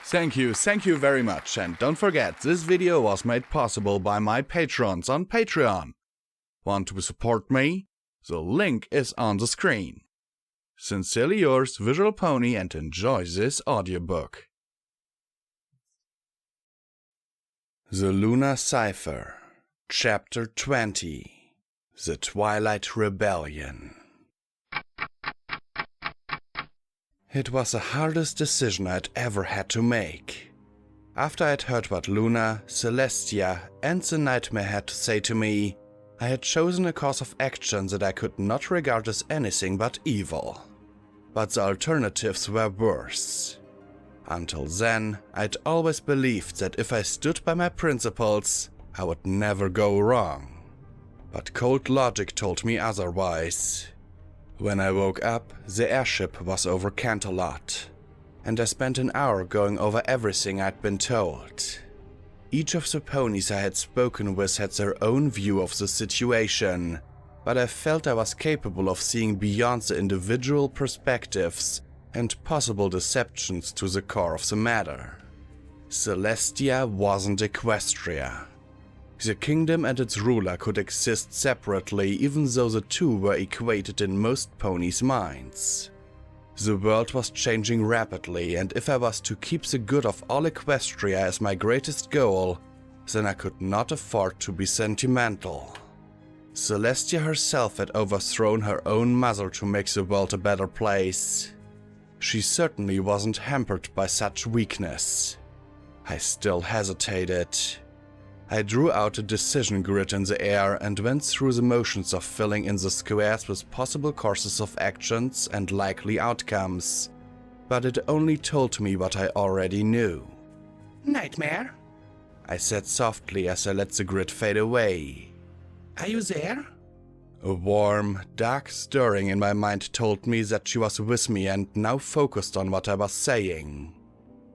Thank you very much, and don't forget, this video was made possible by my patrons on Patreon. Want to support me? The link is on the screen. Sincerely yours, VisualPony, and enjoy this audiobook. The Lunar Cypher, Chapter 20, The Twilight Rebellion. It was the hardest decision I'd ever had to make. After I'd heard what Luna, Celestia, and the Nightmare had to say to me, I had chosen a course of action that I could not regard as anything but evil. But the alternatives were worse. Until then, I'd always believed that if I stood by my principles, I would never go wrong. But cold logic told me otherwise. When I woke up, the airship was over Canterlot, and I spent an hour going over everything I'd been told. Each of the ponies I had spoken with had their own view of the situation, but I felt I was capable of seeing beyond the individual perspectives and possible deceptions to the core of the matter. Celestia wasn't Equestria. The kingdom and its ruler could exist separately, even though the two were equated in most ponies' minds. The world was changing rapidly, and if I was to keep the good of all Equestria as my greatest goal, then I could not afford to be sentimental. Celestia herself had overthrown her own mother to make the world a better place. She certainly wasn't hampered by such weakness. I still hesitated. I drew out a decision grid in the air and went through the motions of filling in the squares with possible courses of actions and likely outcomes, but it only told me what I already knew. Nightmare? I said softly as I let the grid fade away. Are you there? A warm, dark stirring in my mind told me that she was with me and now focused on what I was saying.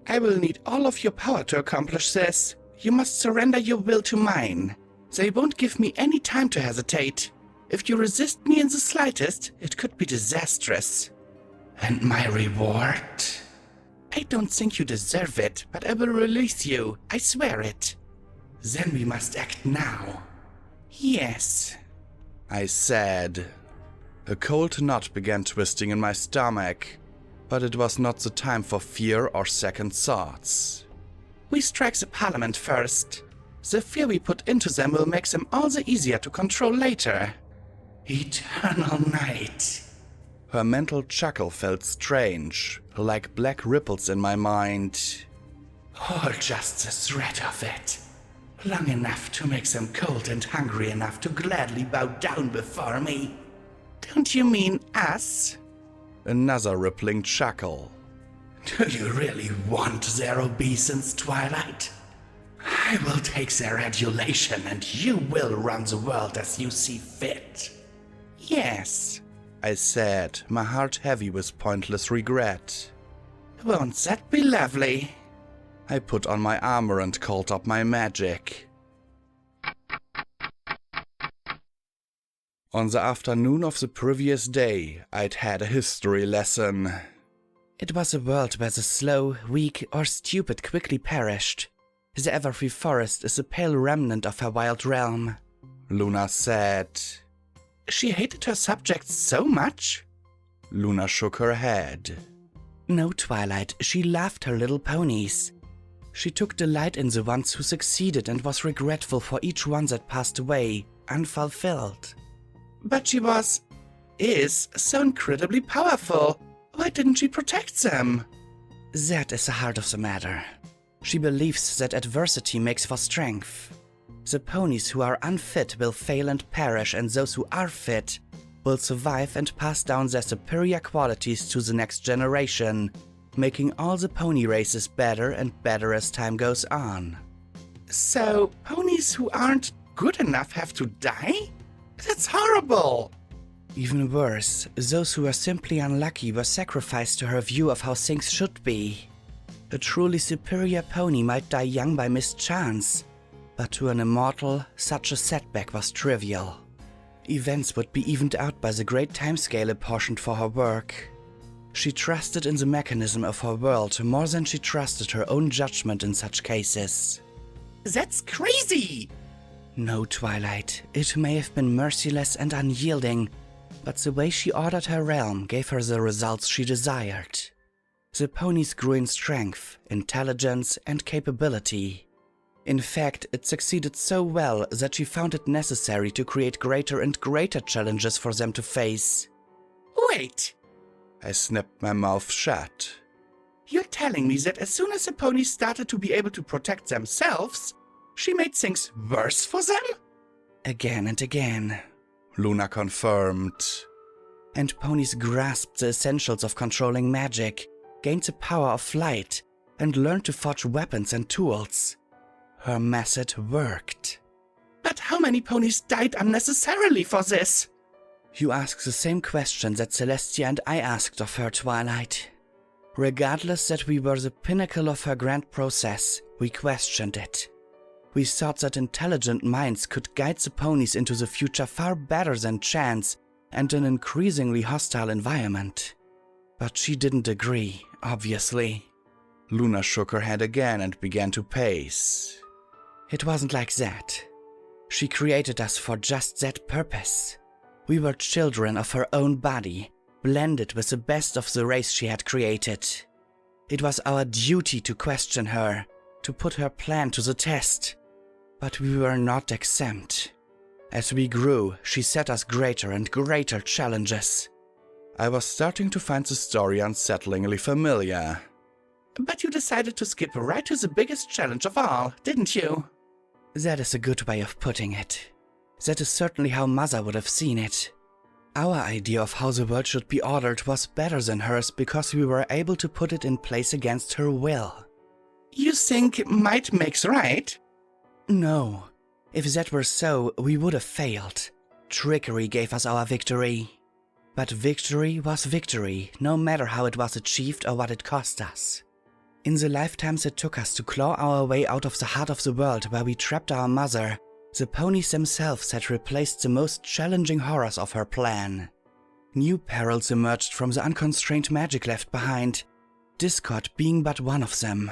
I will need all of your power to accomplish this. You must surrender your will to mine. They won't give me any time to hesitate. If you resist me in the slightest, it could be disastrous. And my reward? I don't think you deserve it, but I will release you. I swear it. Then we must act now. Yes, I said. A cold knot began twisting in my stomach, but it was not the time for fear or second thoughts. We strike the Parliament first. The fear we put into them will make them all the easier to control later. Eternal night. Her mental chuckle felt strange, like black ripples in my mind. Or just the threat of it. Long enough to make them cold and hungry enough to gladly bow down before me. Don't you mean us? Another rippling chuckle. Do you really want their obeisance, Twilight? I will take their adulation and you will run the world as you see fit. Yes, I said, my heart heavy with pointless regret. Won't that be lovely? I put on my armor and called up my magic. On the afternoon of the previous day, I'd had a history lesson. It was a world where the slow, weak, or stupid quickly perished. The everfree forest is a pale remnant of her wild realm, Luna said. She hated her subjects so much? Luna shook her head. No, Twilight, she loved her little ponies. She took delight in the ones who succeeded and was regretful for each one that passed away, unfulfilled. But she is so incredibly powerful. Why didn't she protect them? That is the heart of the matter. She believes that adversity makes for strength. The ponies who are unfit will fail and perish, and those who are fit will survive and pass down their superior qualities to the next generation, making all the pony races better and better as time goes on. So, ponies who aren't good enough have to die? That's horrible! Even worse, those who were simply unlucky were sacrificed to her view of how things should be. A truly superior pony might die young by mischance, but to an immortal, such a setback was trivial. Events would be evened out by the great timescale apportioned for her work. She trusted in the mechanism of her world more than she trusted her own judgment in such cases. That's crazy! No, Twilight, it may have been merciless and unyielding, but the way she ordered her realm gave her the results she desired. The ponies grew in strength, intelligence, and capability. In fact, it succeeded so well that she found it necessary to create greater and greater challenges for them to face. Wait! I snapped my mouth shut. You're telling me that as soon as the ponies started to be able to protect themselves, she made things worse for them? Again and again. Luna confirmed. And ponies grasped the essentials of controlling magic, gained the power of flight, and learned to forge weapons and tools. Her method worked. But how many ponies died unnecessarily for this? You ask the same question that Celestia and I asked of her, Twilight. Regardless that we were the pinnacle of her grand process, we questioned it. We thought that intelligent minds could guide the ponies into the future far better than chance and an increasingly hostile environment. But she didn't agree, obviously. Luna shook her head again and began to pace. It wasn't like that. She created us for just that purpose. We were children of her own body, blended with the best of the race she had created. It was our duty to question her, to put her plan to the test. But we were not exempt. As we grew, she set us greater and greater challenges. I was starting to find the story unsettlingly familiar. But you decided to skip right to the biggest challenge of all, didn't you? That is a good way of putting it. That is certainly how Mother would have seen it. Our idea of how the world should be ordered was better than hers because we were able to put it in place against her will. You think might makes right? No. If that were so, we would have failed. Trickery gave us our victory. But victory was victory, no matter how it was achieved or what it cost us. In the lifetimes it took us to claw our way out of the heart of the world where we trapped our mother, the ponies themselves had replaced the most challenging horrors of her plan. New perils emerged from the unconstrained magic left behind, discord being but one of them.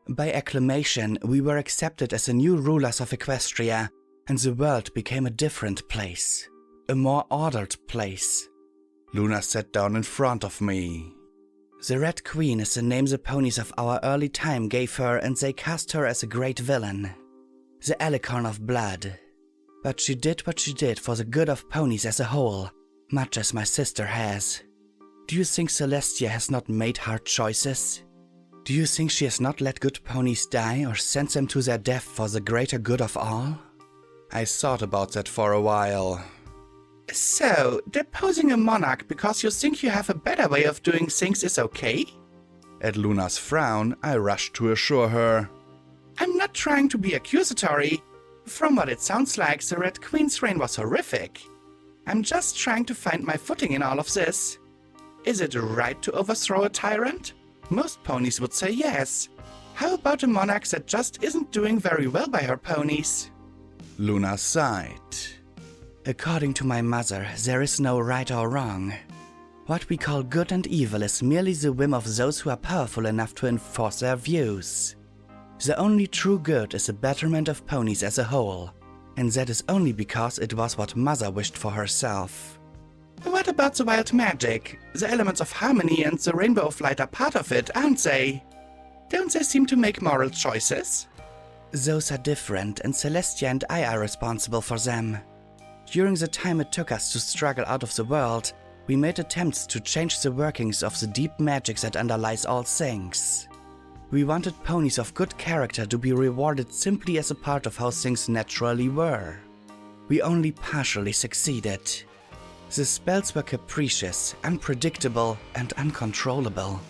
By acclamation, we were accepted as the new rulers of Equestria, and the world became a different place. A more ordered place. Luna sat down in front of me. The Red Queen is the name the ponies of our early time gave her, and they cast her as a great villain. The Alicorn of Blood. But she did what she did for the good of ponies as a whole, much as my sister has. Do you think Celestia has not made hard choices? Do you think she has not let good ponies die or sent them to their death for the greater good of all? I thought about that for a while. So, deposing a monarch because you think you have a better way of doing things is okay? At Luna's frown, I rushed to assure her. I'm not trying to be accusatory. From what it sounds like, the Red Queen's reign was horrific. I'm just trying to find my footing in all of this. Is it right to overthrow a tyrant? Most ponies would say yes. How about a monarch that just isn't doing very well by her ponies? Luna sighed. According to my mother, there is no right or wrong. What we call good and evil is merely the whim of those who are powerful enough to enforce their views. The only true good is the betterment of ponies as a whole, and that is only because it was what Mother wished for herself. What about the wild magic? The elements of harmony and the rainbow of light are part of it, aren't they? Don't they seem to make moral choices? Those are different, and Celestia and I are responsible for them. During the time it took us to struggle out of the world, we made attempts to change the workings of the deep magic that underlies all things. We wanted ponies of good character to be rewarded simply as a part of how things naturally were. We only partially succeeded. The spells were capricious, unpredictable, and uncontrollable.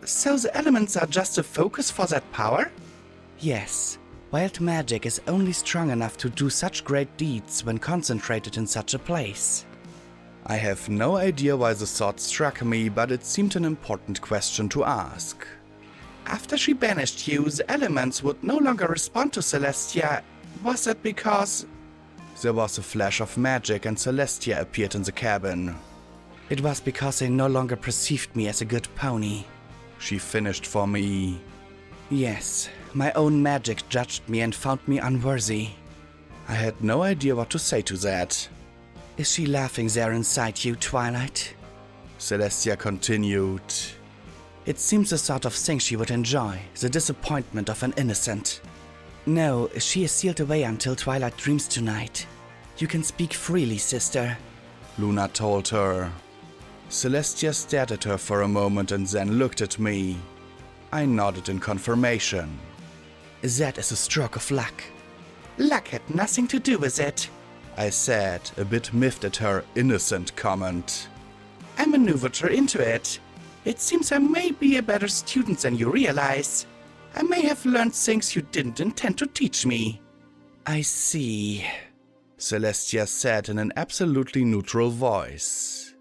So the elements are just a focus for that power? Yes. Wild magic is only strong enough to do such great deeds when concentrated in such a place. I have no idea why the thought struck me, but it seemed an important question to ask. After she banished you, the elements would no longer respond to Celestia. Was that because... There was a flash of magic and Celestia appeared in the cabin. It was because they no longer perceived me as a good pony. She finished for me. Yes, my own magic judged me and found me unworthy. I had no idea what to say to that. Is she laughing there inside you, Twilight? Celestia continued. It seems the sort of thing she would enjoy, the disappointment of an innocent. No, she is sealed away until Twilight dreams tonight. You can speak freely, sister, Luna told her. Celestia stared at her for a moment and then looked at me. I nodded in confirmation. That is a stroke of luck. Luck had nothing to do with it, I said, a bit miffed at her innocent comment. I maneuvered her into it. It seems I may be a better student than you realize. I may have learned things you didn't intend to teach me. I see, Celestia said in an absolutely neutral voice.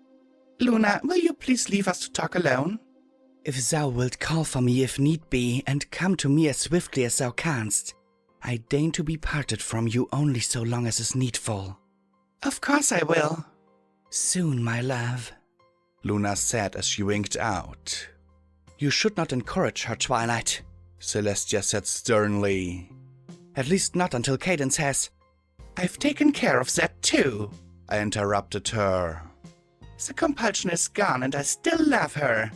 Luna, will you please leave us to talk alone? If thou wilt call for me if need be, and come to me as swiftly as thou canst, I deign to be parted from you only so long as is needful. Of course I will. Soon, my love, Luna said as she winked out. You should not encourage her, Twilight, Celestia said sternly. At least not until Cadence has. I've taken care of that too, I interrupted her. The compulsion is gone and I still love her.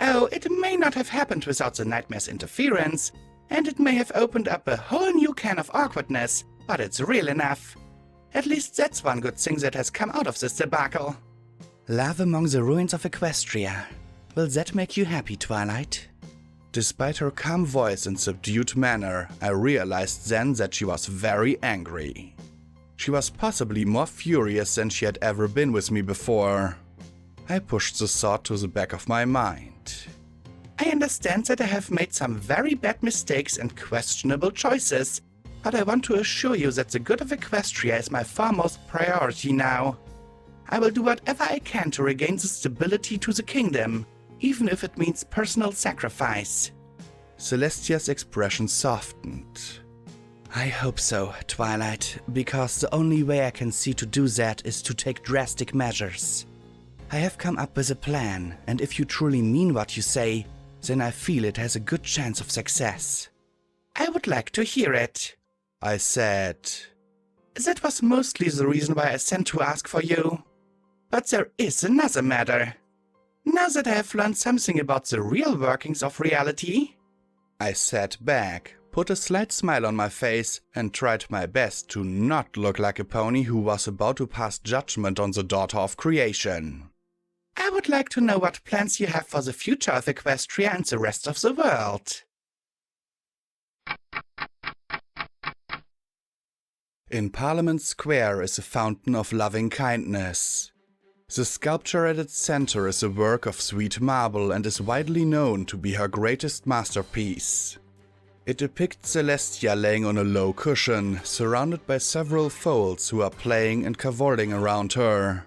Oh, it may not have happened without the nightmare's interference, and it may have opened up a whole new can of awkwardness, but it's real enough. At least that's one good thing that has come out of this debacle. Love among the ruins of Equestria. Will that make you happy, Twilight? Despite her calm voice and subdued manner, I realized then that she was very angry. She was possibly more furious than she had ever been with me before. I pushed the thought to the back of my mind. I understand that I have made some very bad mistakes and questionable choices, but I want to assure you that the good of Equestria is my foremost priority now. I will do whatever I can to regain the stability to the kingdom, even if it means personal sacrifice. Celestia's expression softened. I hope so, Twilight, because the only way I can see to do that is to take drastic measures. I have come up with a plan, and if you truly mean what you say, then I feel it has a good chance of success. I would like to hear it, I said. That was mostly the reason why I sent to ask for you. But there is another matter. Now that I have learned something about the real workings of reality, I sat back, put a slight smile on my face, and tried my best to not look like a pony who was about to pass judgment on the daughter of creation. I would like to know what plans you have for the future of Equestria and the rest of the world. In Parliament Square is a fountain of loving kindness. The sculpture at its center is a work of sweet marble and is widely known to be her greatest masterpiece. It depicts Celestia laying on a low cushion, surrounded by several foals who are playing and cavorting around her.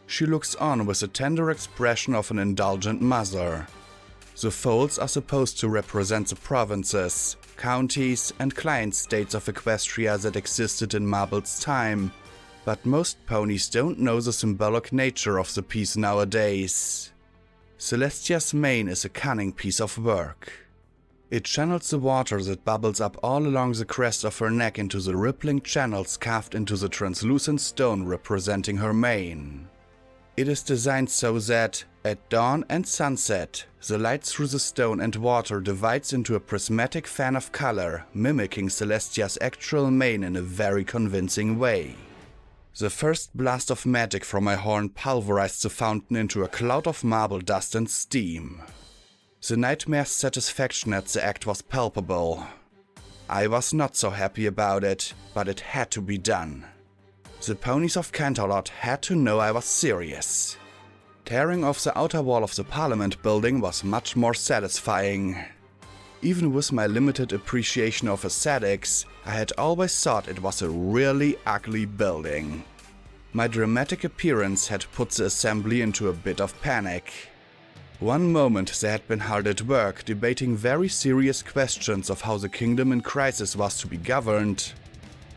She looks on with the tender expression of an indulgent mother. The foals are supposed to represent the provinces, counties, and client states of Equestria that existed in Marble's time, but most ponies don't know the symbolic nature of the piece nowadays. Celestia's mane is a cunning piece of work. It channels the water that bubbles up all along the crest of her neck into the rippling channels carved into the translucent stone representing her mane. It is designed so that, at dawn and sunset, the light through the stone and water divides into a prismatic fan of color, mimicking Celestia's actual mane in a very convincing way. The first blast of magic from my horn pulverized the fountain into a cloud of marble dust and steam. The nightmare's satisfaction at the act was palpable. I was not so happy about it, but it had to be done. The ponies of Canterlot had to know I was serious. Tearing off the outer wall of the Parliament building was much more satisfying. Even with my limited appreciation of aesthetics, I had always thought it was a really ugly building. My dramatic appearance had put the assembly into a bit of panic. One moment they had been hard at work debating very serious questions of how the kingdom in crisis was to be governed.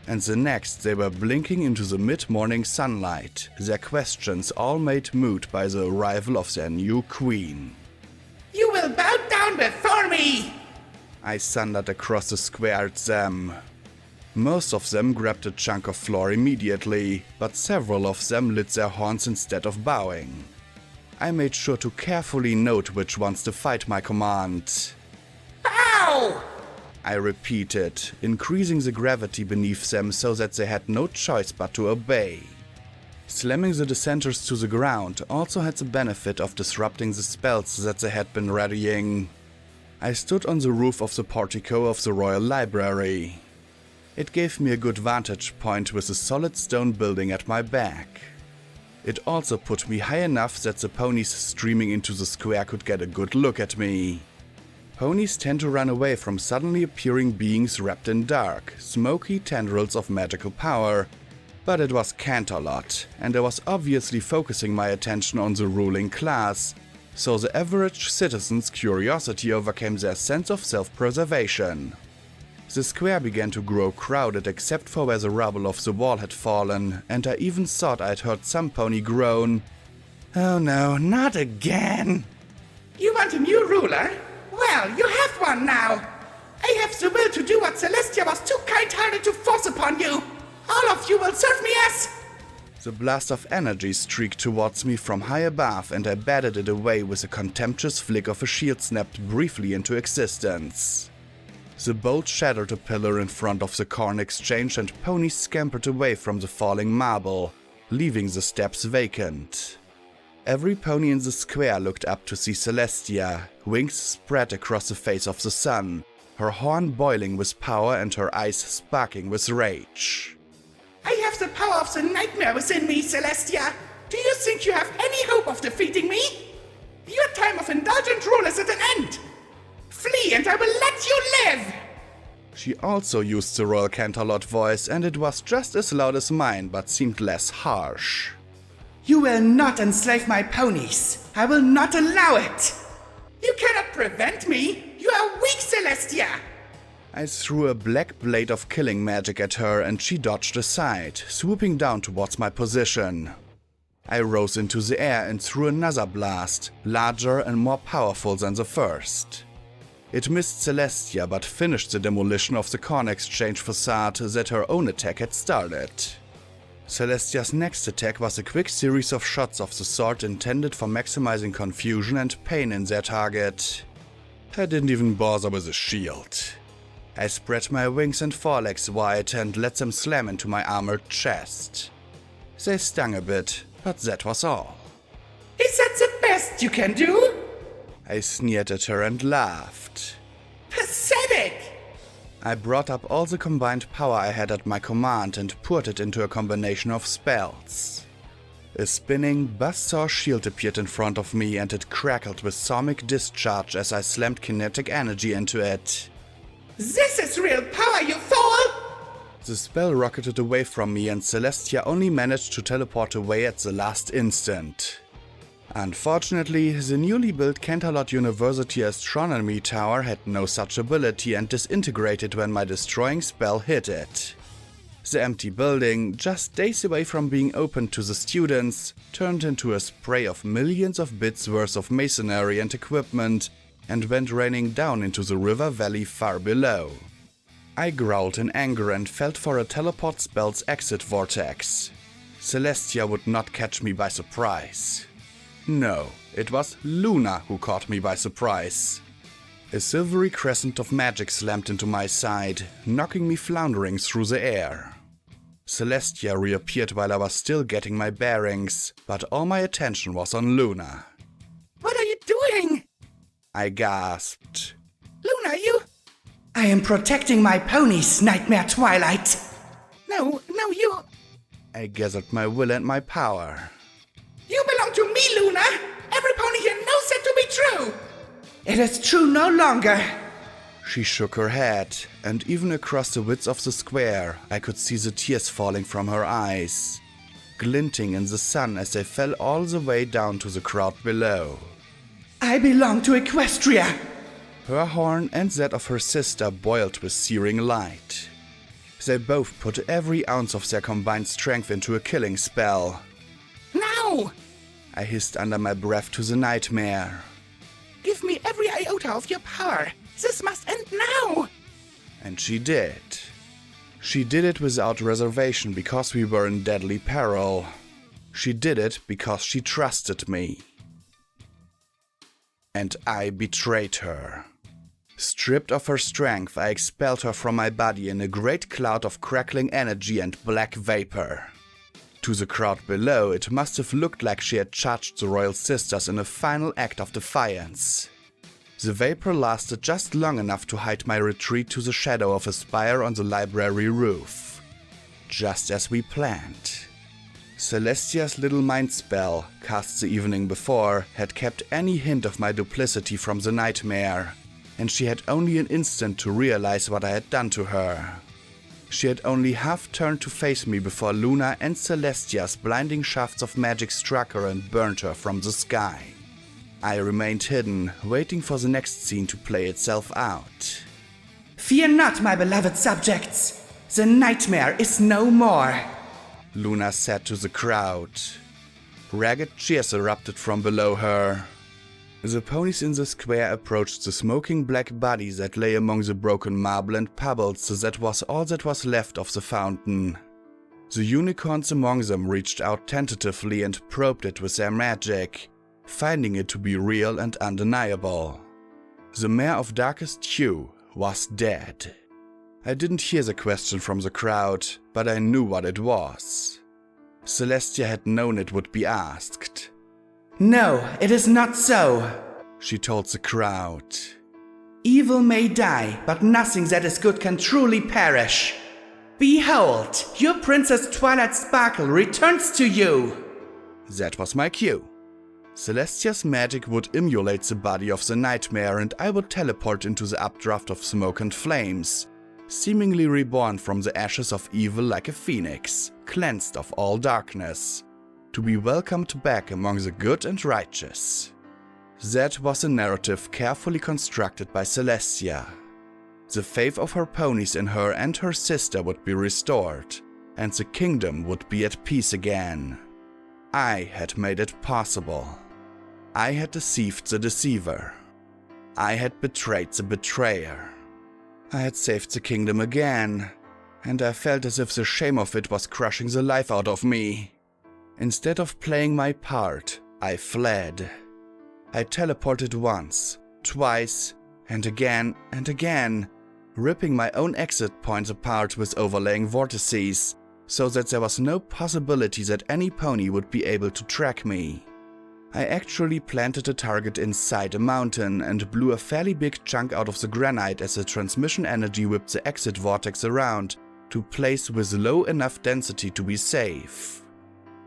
and the next they were blinking into the mid-morning sunlight, their questions all made moot by the arrival of their new queen. You will bow down before me! I thundered across the square at them. Most of them grabbed a chunk of floor immediately, but several of them lit their horns instead of bowing. I made sure to carefully note which ones defied my command. Bow! I repeated, increasing the gravity beneath them so that they had no choice but to obey. Slamming the dissenters to the ground also had the benefit of disrupting the spells that they had been readying. I stood on the roof of the portico of the Royal Library. It gave me a good vantage point with a solid stone building at my back. It also put me high enough that the ponies streaming into the square could get a good look at me. Ponies tend to run away from suddenly appearing beings wrapped in dark, smoky tendrils of magical power, but it was Canterlot, and I was obviously focusing my attention on the ruling class, so the average citizen's curiosity overcame their sense of self-preservation. The square began to grow crowded except for where the rubble of the wall had fallen, and I even thought I'd heard some pony groan, "Oh no, not again!" You want a new ruler? Well, you have one now! I have the will to do what Celestia was too kind-hearted to force upon you! All of you will serve me as... The blast of energy streaked towards me from high above, and I batted it away with a contemptuous flick of a shield snapped briefly into existence. The bolt shattered a pillar in front of the corn exchange, and ponies scampered away from the falling marble, leaving the steps vacant. Every pony in the square looked up to see Celestia, wings spread across the face of the sun, her horn boiling with power and her eyes sparking with rage. I have the power of the nightmare within me, Celestia! Do you think you have any hope of defeating me? Your time of indulgent rule is at an end! Flee and I will let you live! She also used the Royal Canterlot voice, and it was just as loud as mine, but seemed less harsh. You will not enslave my ponies! I will not allow it! You cannot prevent me! You are weak, Celestia! I threw a black blade of killing magic at her, and she dodged aside, swooping down towards my position. I rose into the air and threw another blast, larger and more powerful than the first. It missed Celestia, but finished the demolition of the corn exchange facade that her own attack had started. Celestia's next attack was a quick series of shots of the sort intended for maximizing confusion and pain in their target. I didn't even bother with a shield. I spread my wings and forelegs wide and let them slam into my armored chest. They stung a bit, but that was all. Is that the best you can do? I sneered at her and laughed. Pathetic! I brought up all the combined power I had at my command and poured it into a combination of spells. A spinning, buzzsaw shield appeared in front of me, and it crackled with sonic discharge as I slammed kinetic energy into it. This is real power, you fool! The spell rocketed away from me, and Celestia only managed to teleport away at the last instant. Unfortunately, the newly built Canterlot University Astronomy Tower had no such ability and disintegrated when my destroying spell hit it. The empty building, just days away from being opened to the students, turned into a spray of millions of bits worth of masonry and equipment and went raining down into the river valley far below. I growled in anger and felt for a teleport spell's exit vortex. Celestia would not catch me by surprise. No, it was Luna who caught me by surprise. A silvery crescent of magic slammed into my side, knocking me floundering through the air. Celestia reappeared while I was still getting my bearings, but all my attention was on Luna. What are you doing? I gasped. Luna, you... I am protecting my ponies, Nightmare Twilight. No, you... I gathered my will and my power. You belong to me, Luna! Every pony here knows that to be true! It is true no longer. She shook her head, and even across the width of the square, I could see the tears falling from her eyes, glinting in the sun as they fell all the way down to the crowd below. I belong to Equestria. Her horn and that of her sister boiled with searing light. They both put every ounce of their combined strength into a killing spell. Now! I hissed under my breath to the nightmare. Give me every iota of your power! This must end now! And she did. She did it without reservation because we were in deadly peril. She did it because she trusted me. And I betrayed her. Stripped of her strength, I expelled her from my body in a great cloud of crackling energy and black vapor. To the crowd below, it must have looked like she had charged the royal sisters in a final act of defiance. The vapor lasted just long enough to hide my retreat to the shadow of a spire on the library roof. Just as we planned. Celestia's little mind spell, cast the evening before, had kept any hint of my duplicity from the nightmare, and she had only an instant to realize what I had done to her. She had only half turned to face me before Luna and Celestia's blinding shafts of magic struck her and burned her from the sky. I remained hidden, waiting for the next scene to play itself out. Fear not, my beloved subjects. The nightmare is no more. Luna said to the crowd. Ragged cheers erupted from below her. The ponies in the square approached the smoking black bodies that lay among the broken marble and pebbles. That was all that was left of the fountain. The unicorns among them reached out tentatively and probed it with their magic, finding it to be real and undeniable. The mare of darkest hue was dead. I didn't hear the question from the crowd, but I knew what it was. Celestia had known it would be asked. No, it is not so, she told the crowd. Evil may die, but nothing that is good can truly perish. Behold, your Princess Twilight Sparkle returns to you. That was my cue. Celestia's magic would emulate the body of the nightmare, and I would teleport into the updraft of smoke and flames, seemingly reborn from the ashes of evil like a phoenix, cleansed of all darkness, to be welcomed back among the good and righteous. That was a narrative carefully constructed by Celestia. The faith of her ponies in her and her sister would be restored, and the kingdom would be at peace again. I had made it possible. I had deceived the deceiver. I had betrayed the betrayer. I had saved the kingdom again, and I felt as if the shame of it was crushing the life out of me. Instead of playing my part, I fled. I teleported once, twice, and again, ripping my own exit points apart with overlaying vortices, so that there was no possibility that any pony would be able to track me. I actually planted a target inside a mountain and blew a fairly big chunk out of the granite as the transmission energy whipped the exit vortex around to a place with low enough density to be safe.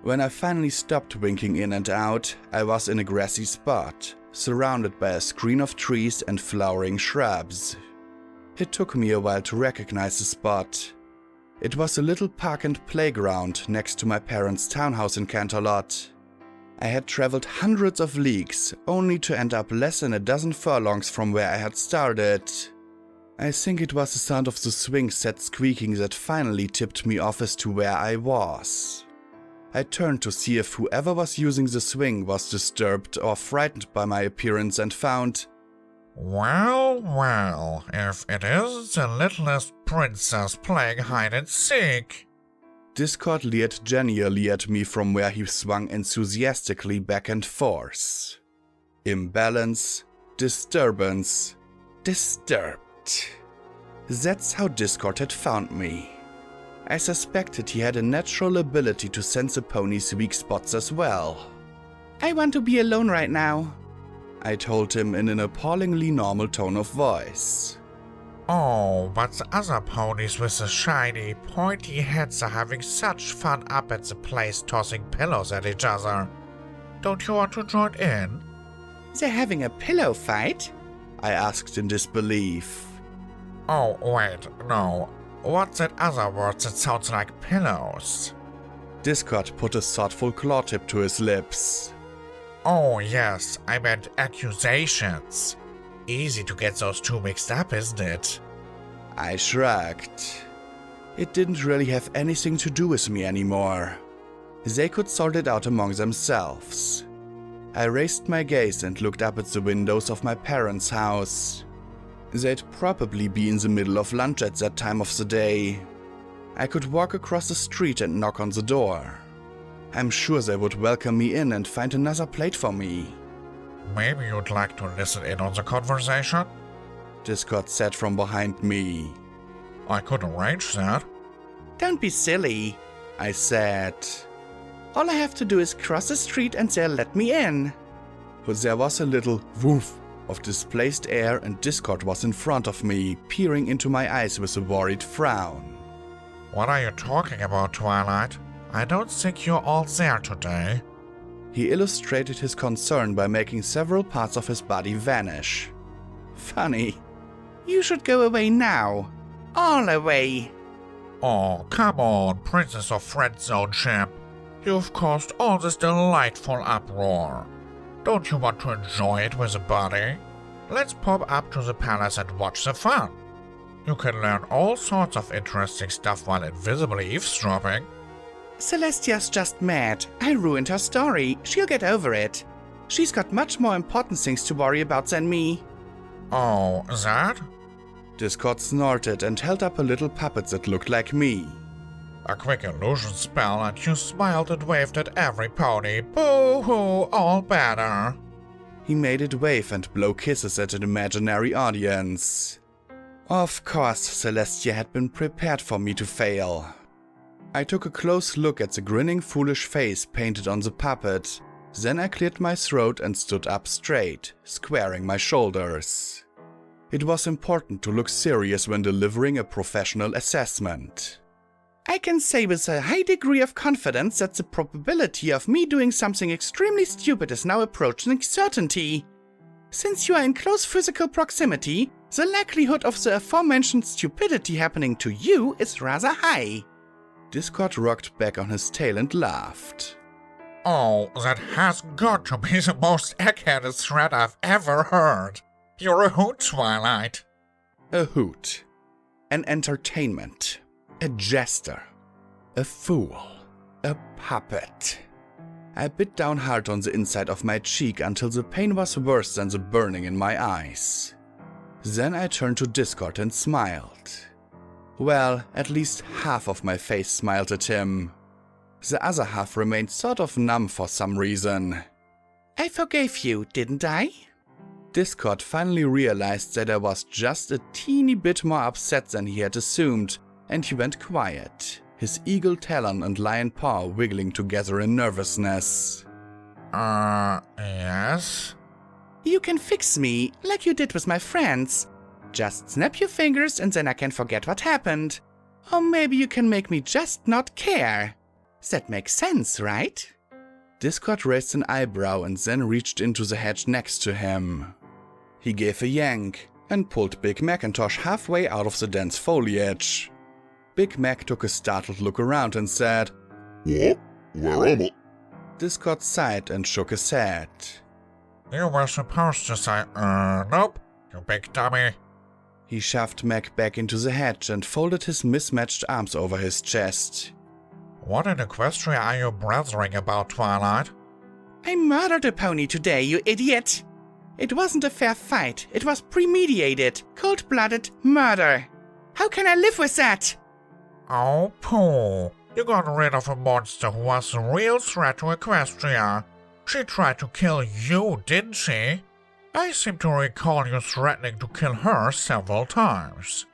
When I finally stopped winking in and out, I was in a grassy spot, surrounded by a screen of trees and flowering shrubs. It took me a while to recognize the spot. It was a little park and playground next to my parents' townhouse in Canterlot. I had traveled hundreds of leagues, only to end up less than a dozen furlongs from where I had started. I think it was the sound of the swing set squeaking that finally tipped me off as to where I was. I turned to see if whoever was using the swing was disturbed or frightened by my appearance and found, Well, well, if it is the littlest princess playing hide and seek. Discord leered genially at me from where he swung enthusiastically back and forth. Imbalance, disturbance, disturbed. That's how Discord had found me. I suspected he had a natural ability to sense a pony's weak spots as well. I want to be alone right now, I told him in an appallingly normal tone of voice. Oh, but the other ponies with the shiny, pointy heads are having such fun up at the place tossing pillows at each other. Don't you want to join in? They're having a pillow fight? I asked in disbelief. Oh, wait, no. What's that other word that sounds like pillows? Discord put a thoughtful claw tip to his lips. Oh yes, I meant accusations. Easy to get those two mixed up, isn't it? I shrugged. It didn't really have anything to do with me anymore. They could sort it out among themselves. I raised my gaze and looked up at the windows of my parents' house. They'd probably be in the middle of lunch at that time of the day. I could walk across the street and knock on the door. I'm sure they would welcome me in and find another plate for me. Maybe you'd like to listen in on the conversation? Discord said from behind me. I could arrange that. Don't be silly, I said. all I have to do is cross the street and they'll let me in. But there was a little woof of displaced air and Discord was in front of me, peering into my eyes with a worried frown. What are you talking about, Twilight? I don't think you're all there today. He illustrated his concern by making several parts of his body vanish. Funny. You should go away now. All away. Oh, come on, Princess of Friend Zone champ. You've caused all this delightful uproar. Don't you want to enjoy it with a buddy? Let's pop up to the palace and watch the fun. You can learn all sorts of interesting stuff while invisibly eavesdropping. Celestia's just mad. I ruined her story. She'll get over it. She's got much more important things to worry about than me. Oh, that? Discord snorted and held up a little puppet that looked like me. A quick illusion spell and you smiled and waved at every pony. Boo-hoo, all better. He made it wave and blow kisses at an imaginary audience. Of course, Celestia had been prepared for me to fail. I took a close look at the grinning foolish face painted on the puppet. Then I cleared my throat and stood up straight, squaring my shoulders. It was important to look serious when delivering a professional assessment. I can say with a high degree of confidence that the probability of me doing something extremely stupid is now approaching certainty. Since you are in close physical proximity, the likelihood of the aforementioned stupidity happening to you is rather high. Discord rocked back on his tail and laughed. Oh, that has got to be the most eggheaded threat I've ever heard. You're a hoot, Twilight. A hoot. An entertainment. A jester. A fool. A puppet. I bit down hard on the inside of my cheek until the pain was worse than the burning in my eyes. Then I turned to Discord and smiled. Well, at least half of my face smiled at him. The other half remained sort of numb for some reason. I forgave you, didn't I? Discord finally realized that I was just a teeny bit more upset than he had assumed, and he went quiet, his eagle talon and lion paw wiggling together in nervousness. Yes? You can fix me, like you did with my friends. Just snap your fingers and then I can forget what happened. Or maybe you can make me just not care. That makes sense, right? Discord raised an eyebrow and then reached into the hedge next to him. He gave a yank and pulled Big Macintosh halfway out of the dense foliage. Big Mac took a startled look around and said, What? Where am I? Discord sighed and shook his head. You were supposed to say, nope, you big dummy. He shoved Mac back into the hedge and folded his mismatched arms over his chest. What in Equestria are you blathering about, Twilight? I murdered a pony today, you idiot! It wasn't a fair fight, it was premeditated, cold-blooded murder. How can I live with that? Oh, Pooh. You got rid of a monster who was a real threat to Equestria. She tried to kill you, didn't she? I seem to recall you threatening to kill her several times.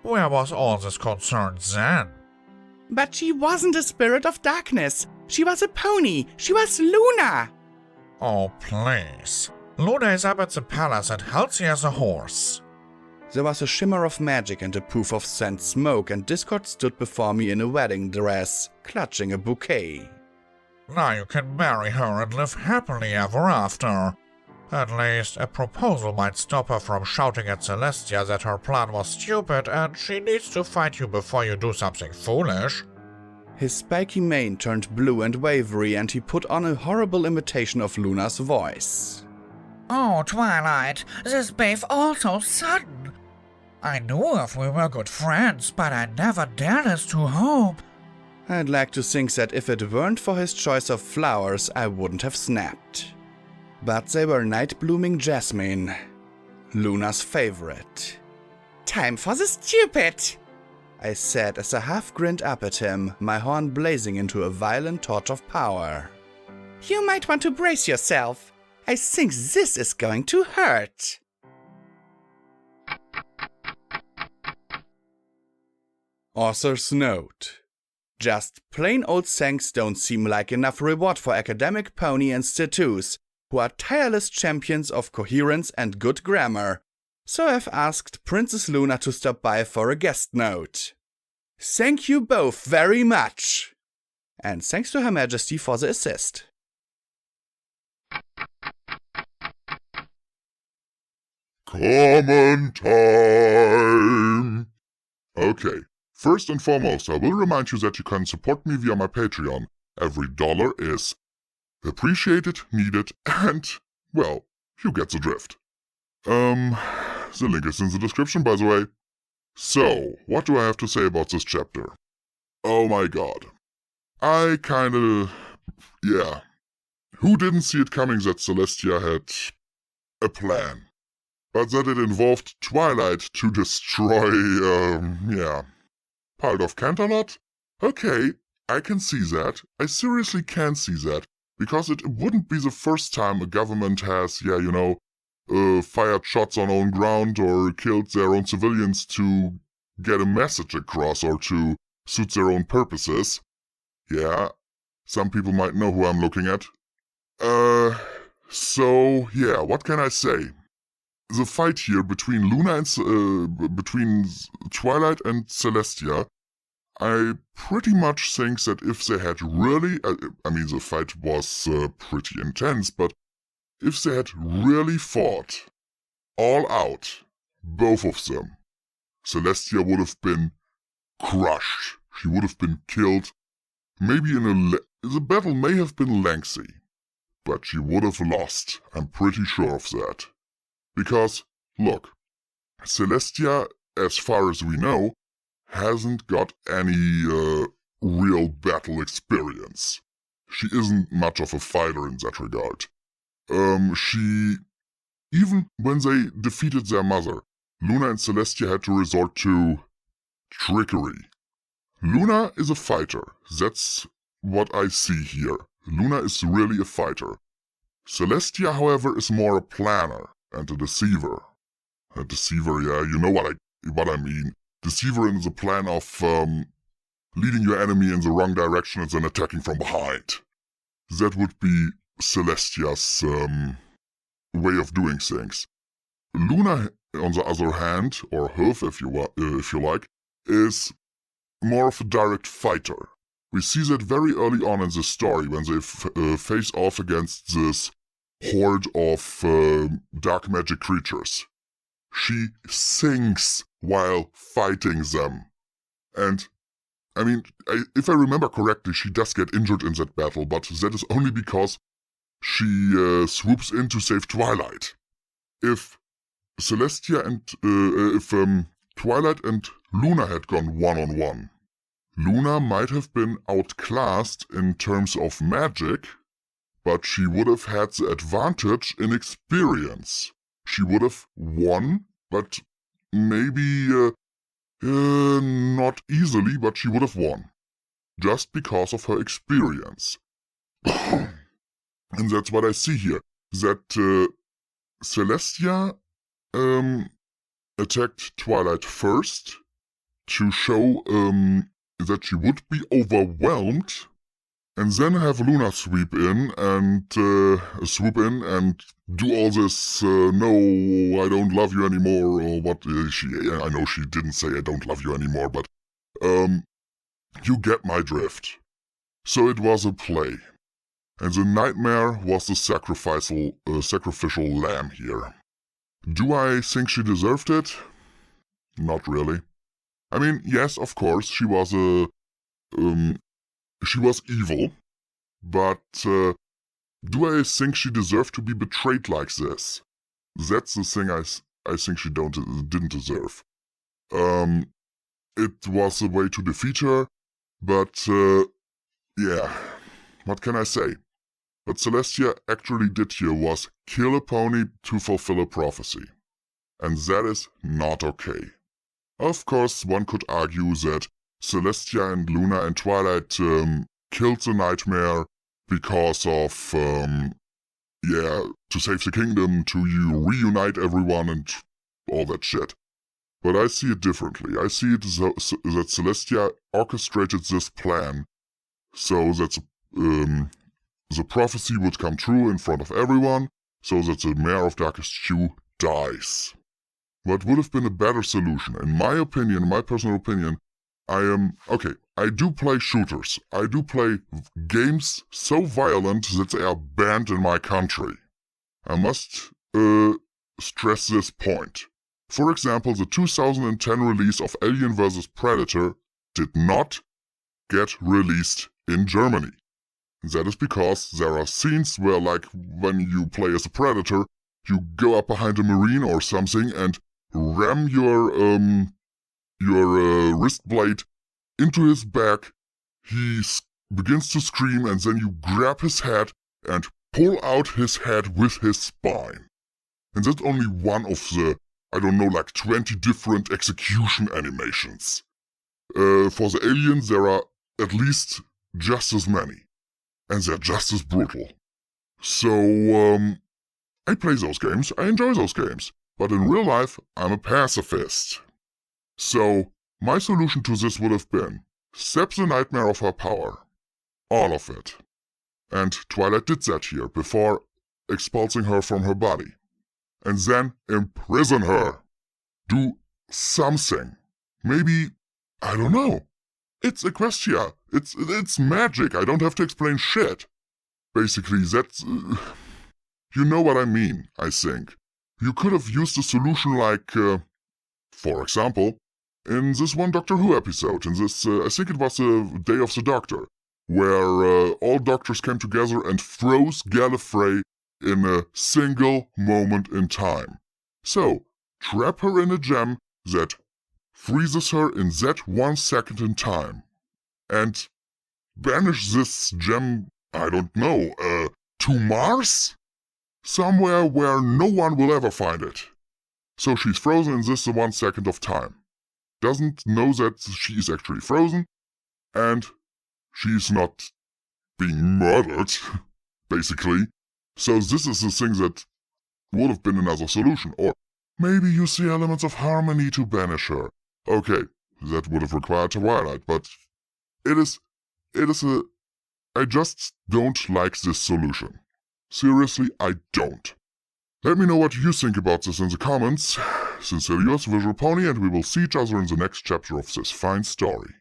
Where was all this concern then? But she wasn't a spirit of darkness. She was a pony. She was Luna. Oh, please. Luna is up at the palace and healthy as a horse. There was a shimmer of magic and a poof of scent smoke, and Discord stood before me in a wedding dress, clutching a bouquet. Now you can marry her and live happily ever after. At least, a proposal might stop her from shouting at Celestia that her plan was stupid and she needs to fight you before you do something foolish. His spiky mane turned blue and wavery, and he put on a horrible imitation of Luna's voice. Oh, Twilight, this babe all so sudden. I knew if we were good friends, but I never dared us to hope. I'd like to think that if it weren't for his choice of flowers, I wouldn't have snapped. But they were night-blooming jasmine, Luna's favorite. Time for the stupid! I said as I half-grinned up at him, my horn blazing into a violent torch of power. You might want to brace yourself. I think this is going to hurt. Author's note. Just plain old thanks don't seem like enough reward for academic pony and status, who are tireless champions of coherence and good grammar, so I've asked Princess Luna to stop by for a guest note. Thank you both very much! And thanks to Her Majesty for the assist. Comment time! Okay, first and foremost, I will remind you that you can support me via my Patreon. Every dollar is appreciated, needed, and, well, you get the drift. The link is in the description, by the way. So, what do I have to say about this chapter? Oh my god. I yeah. Who didn't see it coming that Celestia had a plan? But that it involved Twilight to destroy, part of Canterlot? Okay, I can see that. I seriously can see that. Because it wouldn't be the first time a government has, fired shots on own ground or killed their own civilians to get a message across or to suit their own purposes. Yeah, some people might know who I'm looking at. What can I say? The fight here between between Twilight and Celestia, I pretty much think that if they had really, the fight was pretty intense, but if they had really fought all out, both of them, Celestia would have been crushed. She would have been killed. Maybe the battle may have been lengthy, but she would have lost. I'm pretty sure of that. Because, look, Celestia, as far as we know, hasn't got any real battle experience. She isn't much of a fighter in that regard. Even when they defeated their mother, Luna and Celestia had to resort to trickery. Luna is a fighter. That's what I see here. Luna is really a fighter. Celestia, however, is more a planner and a deceiver. A deceiver, yeah, you know what I mean. Deceiver in the plan of leading your enemy in the wrong direction and then attacking from behind. That would be Celestia's way of doing things. Luna, on the other hand, or Hoof, if you like, is more of a direct fighter. We see that very early on in the story when they face off against this horde of dark magic creatures. She sings while fighting them. And, if I remember correctly, she does get injured in that battle, but that is only because she swoops in to save Twilight. If Celestia and Twilight and Luna had gone one-on-one, Luna might have been outclassed in terms of magic, but she would have had the advantage in experience. She would have won, but maybe not easily, but she would have won. Just because of her experience. And that's what I see here. That Celestia attacked Twilight first to show that she would be overwhelmed, and then have Luna swoop in and do all this, no, I don't love you anymore, or what I know she didn't say I don't love you anymore, but, you get my drift. So it was a play. And the nightmare was the sacrificial lamb here. Do I think she deserved it? Not really. Yes, of course, she was evil, but do I think she deserved to be betrayed like this? That's the thing I think she didn't deserve. it was a way to defeat her, but yeah, what can I say? What Celestia actually did here was kill a pony to fulfill a prophecy. And that is not okay. Of course, one could argue that Celestia and Luna and Twilight killed the nightmare because of, to save the kingdom, to reunite everyone and all that shit. But I see it differently. I see it that Celestia orchestrated this plan so that the prophecy would come true in front of everyone, so that the Mayor of Darkest Hue dies. What would have been a better solution, in my opinion, my personal opinion, I do play shooters. I do play games so violent that they are banned in my country. I must stress this point. For example, the 2010 release of Alien vs. Predator did not get released in Germany. That is because there are scenes where, like, when you play as a predator, you go up behind a marine or something and ram your wrist blade into his back. He begins to scream, and then you grab his head and pull out his head with his spine. And that's only one of the, 20 different execution animations. For the aliens, there are at least just as many. And they're just as brutal. So, I play those games, I enjoy those games, but in real life, I'm a pacifist. So, my solution to this would have been, sap the nightmare of her power. All of it. And Twilight did that here, before expulsing her from her body. And then imprison her. Do something. Maybe, I don't know. It's Equestria. It's magic. I don't have to explain shit. Basically, that's... you know what I mean, I think. You could have used a solution like, for example, in this one Doctor Who episode, in this, I think it was Day of the Doctor, where all doctors came together and froze Gallifrey in a single moment in time. So, trap her in a gem that freezes her in that 1 second in time. And banish this gem, to Mars? Somewhere where no one will ever find it. So she's frozen in this 1 second of time. Doesn't know that she is actually frozen, and she's not being murdered, basically. So this is the thing that would have been another solution. Or maybe use the elements of harmony to banish her. Okay, that would have required Twilight, but I just don't like this solution. Seriously, I don't. Let me know what you think about this in the comments. Sincerely yours, VisualPony, and we will see each other in the next chapter of this fine story.